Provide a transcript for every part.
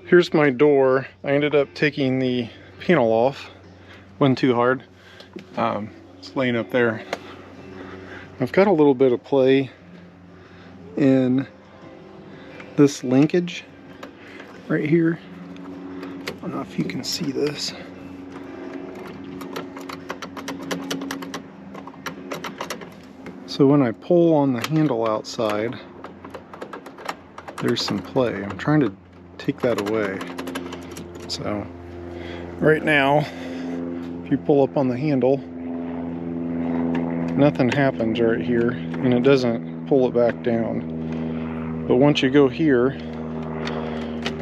Here's my door. I ended up taking the panel off. Wasn't too hard. It's laying up there. I've got a little bit of play in this linkage right here. I don't know if you can see this. So when I pull on the handle outside, there's some play. I'm trying to take that away. So right now, if you pull up on the handle, nothing happens right here, and it doesn't pull it back down. But once you go here,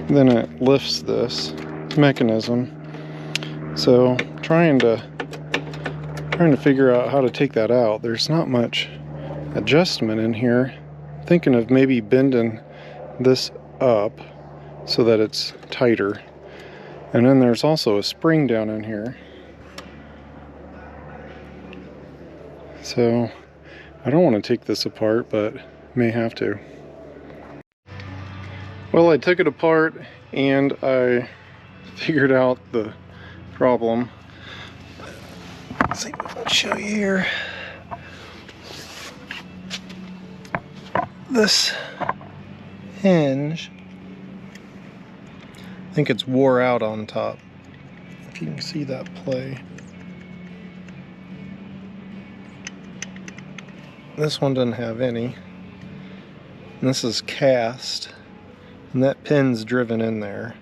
then it lifts this mechanism. So trying to figure out how to take that out. There's not much adjustment in here. I'm thinking of maybe bending this up so that it's tighter. And then there's also a spring down in here. So I don't want to take this apart, but may have to. Well, I took it apart and I figured out the problem. Let's see if I can show you here. This hinge, I think it's wore out on top. If you can see that play. This one doesn't have any. And this is cast. And that pin's driven in there.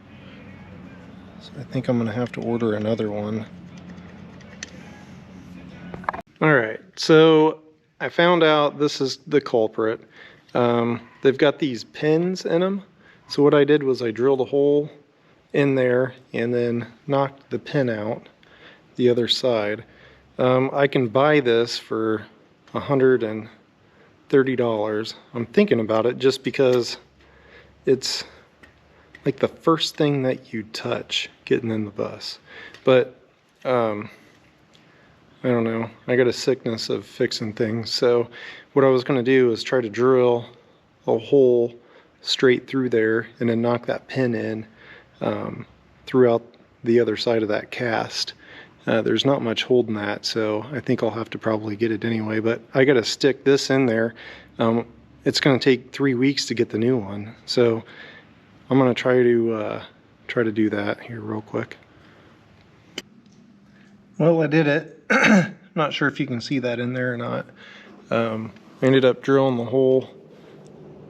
So I think I'm gonna have to order another one. Alright, so I found out this is the culprit. They've got these pins in them. So what I did was I drilled a hole in there and then knocked the pin out the other side. I can buy this for $130. I'm thinking about it just because it's like the first thing that you touch getting in the bus. But I don't know, I got a sickness of fixing things. So what I was going to do is try to drill a hole straight through there and then knock that pin in throughout the other side of that cast. There's not much holding that, so I think I'll have to probably get it anyway, but I got to stick this in there. It's going to take 3 weeks to get the new one, so I'm going to try to do that here real quick. Well, I did it. Not sure if you can see that in there or not. I ended up drilling the hole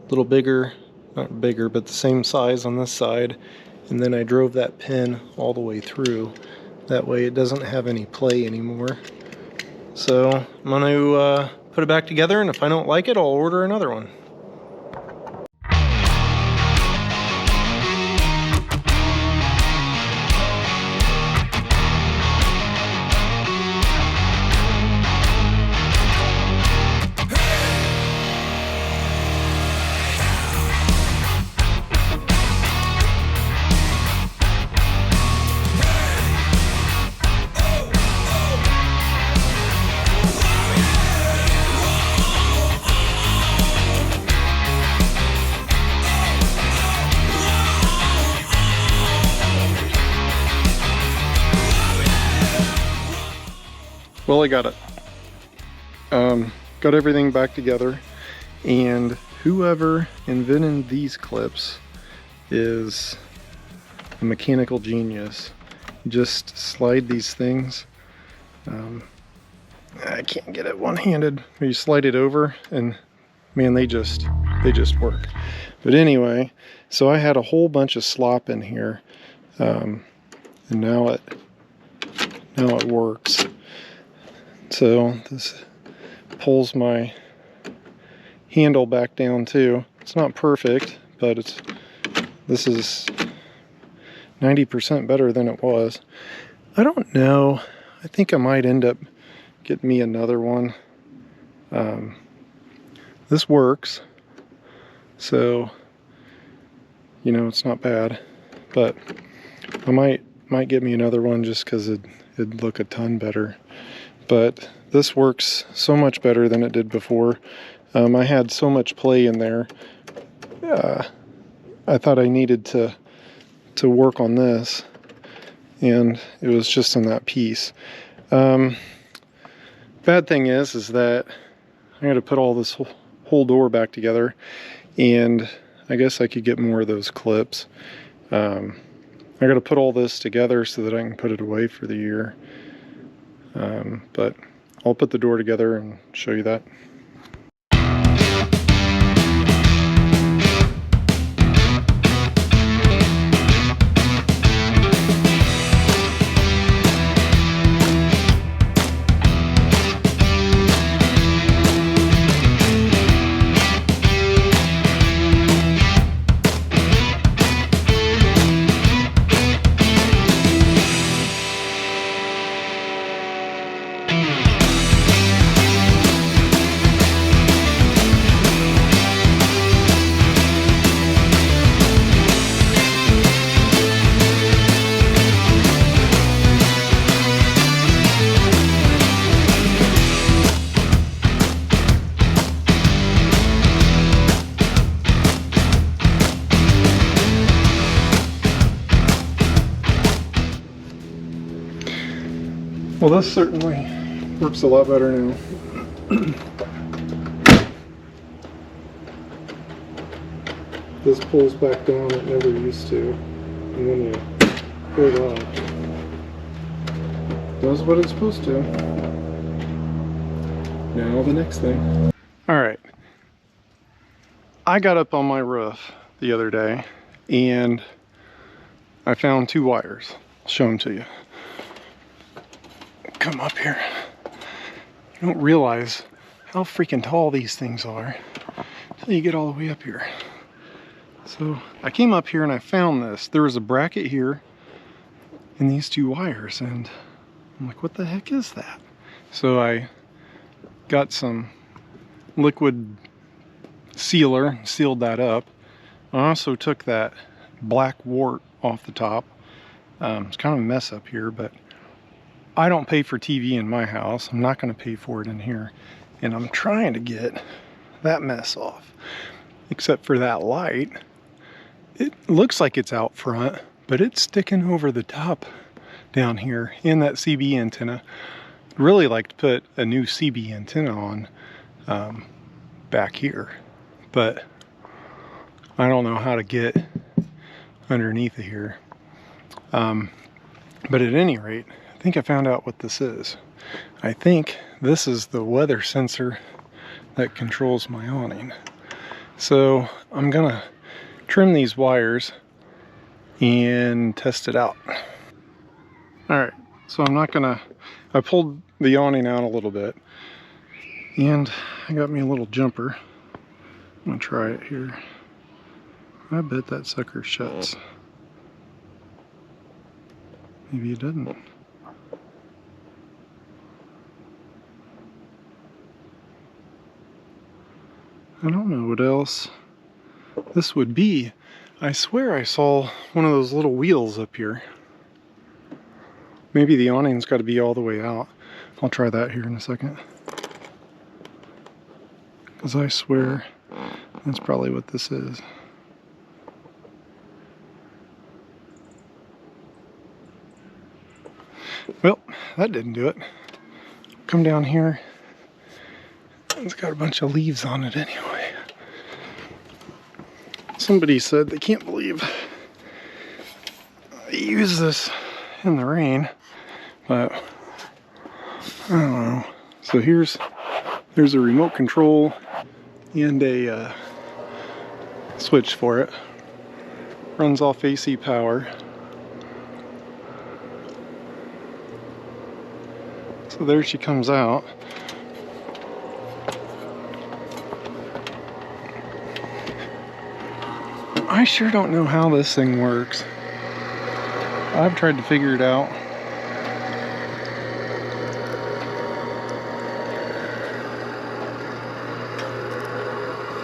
a little bigger, not bigger, but the same size on this side, and then I drove that pin all the way through. That way it doesn't have any play anymore. So I'm going to put it back together, and if I don't like it, I'll order another one. Well, I got it. Got everything back together, and whoever invented these clips is a mechanical genius. You just slide these things. I can't get it one-handed. You slide it over, and man, they just work. But anyway, so I had a whole bunch of slop in here, and now it works. So this pulls my handle back down too. It's not perfect, but this is 90% better than it was. I don't know. I think I might end up getting me another one. This works, so you know it's not bad. But I might get me another one just because it'd look a ton better. But this works so much better than it did before. I had so much play in there. I thought I needed to to work on this, and it was just in that piece. Bad thing is that I got to put all this whole door back together, and I guess I could get more of those clips. I got to put all this together so that I can put it away for the year. But I'll put the door together and show you that. Well, this certainly works a lot better now. This pulls back down, it never used to. And when you pull it up, it does what it's supposed to. Now the next thing. Alright. I got up on my roof the other day and I found 2 wires. I'll show them to you. Come up here. You don't realize how freaking tall these things are until you get all the way up here. So I came up here and I found this. There was a bracket here and these 2 wires, and I'm like, what the heck is that? So I got some liquid sealer, sealed that up. I also took that black wart off the top. It's kind of a mess up here, but I don't pay for TV in my house. I'm not going to pay for it in here. And I'm trying to get that mess off. Except for that light. It looks like it's out front, but it's sticking over the top down here in that CB antenna. I'd really like to put a new CB antenna on back here. But I don't know how to get underneath of here. But at any rate, I think I found out what this is. I think this is the weather sensor that controls my awning. So I'm gonna trim these wires and test it out. Alright, so I pulled the awning out a little bit and I got me a little jumper. I'm gonna try it here. I bet that sucker shuts. Maybe it doesn't. I don't know what else this would be. I swear I saw one of those little wheels up here. Maybe the awning's got to be all the way out. I'll try that here in a second. Because I swear that's probably what this is. Well, that didn't do it. Come down here. It's got a bunch of leaves on it anyway. Somebody said they can't believe I use this in the rain, but I don't know. So there's a remote control and a switch for it. Runs off AC power. So there she comes out. I sure don't know how this thing works. I've tried to figure it out.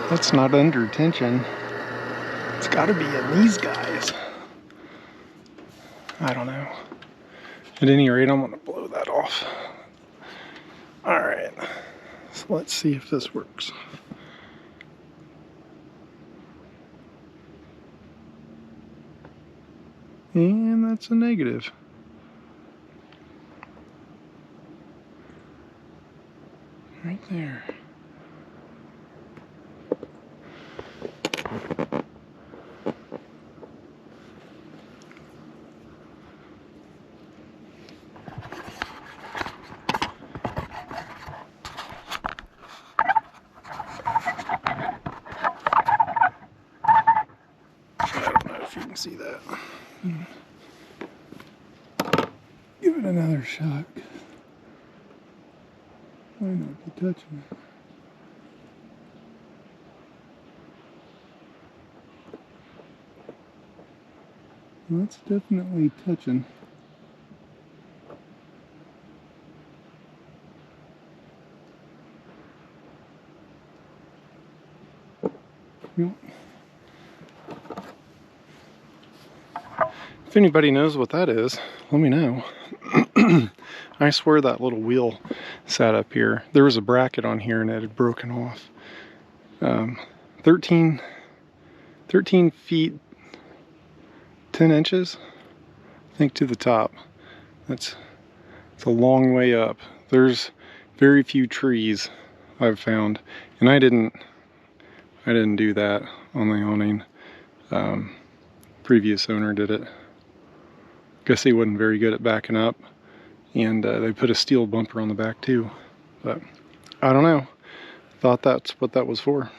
That's not under tension. It's got to be in these guys. I don't know. At any rate, I'm going to blow that off. Alright, so let's see if this works. And that's a negative. Right there. I don't know if you can see that. Give it another shot. Why not be touching it? Well, that's definitely touching. Yep. If anybody knows what that is, let me know. I swear that little wheel sat up here. There was a bracket on here and it had broken off. 13 feet 10 inches, I think, to the top. It's a long way up. There's very few trees I've found, and I didn't do that on the awning. Previous owner did it. Guess he wasn't very good at backing up, and they put a steel bumper on the back too. But I don't know. Thought that's what that was for.